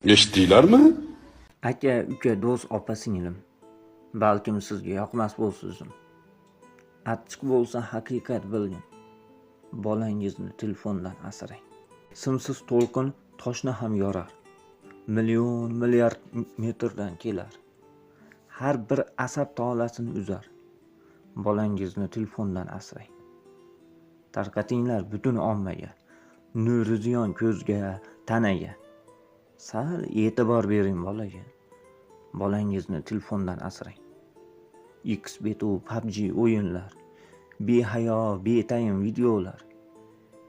Eshitdinglarmi? Aka, uka, do'st, opa, singlim. Balkim sizga yoqmas bo'lsin. Achchiq bo'lsa haqiqat bilgin. Bolangizni telefondan asrang. Simsiz to'lqin toshni ham yorar. Million milliard metrdan kelar. Har bir asab tolasini uzar. Bolangizni telefondan asrang. Tarqatinglar butun ommaga. Nuri ziyon ko'zga, tanaga. Sal e'tibor bering bolaga. Bolangizni telefondan asrang. Xbetu, PUBG o'yinlar, behayo, betayin videolar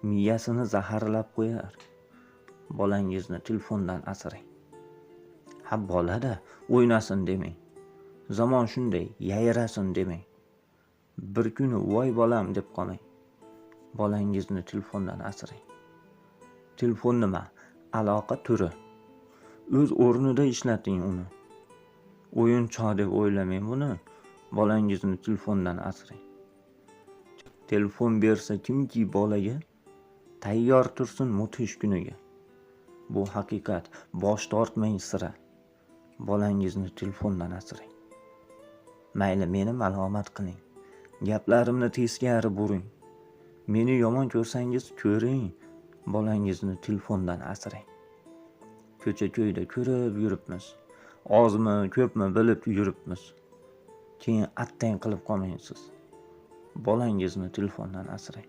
miyasini zaharlab qo'yar. Bolangizni telefondan asrang. Ha, bola-da o'ynasin demang. Zamon shunday, yayrasin demang. Bir kuni voy bolam deb qolmang. Bolangizni telefondan asrang. Telefon nima? Aloqa turi. O'z o'rnida ishlating uni. O'yinchoq deb o'ylamang buni. Bolangizni telefondan asrang. Telefon bersa kimki bolaga, tayyor tursin mudhish kuniga. Bu haqiqat, bosh tortmang sira. Bolangizni telefondan asrang. Mayli meni malomat qiling. Gaplarimni teskari buring. Meni yomon ko'rsangiz ko'ring. Bolangizni telefondan asrang. Ko'cha-ko'yda ko'rib yuribmiz. Ozmi, ko'pmi bilib yuribmiz. Keyin attang qilib qolmaysiz. Bolangizni telefondan asrang.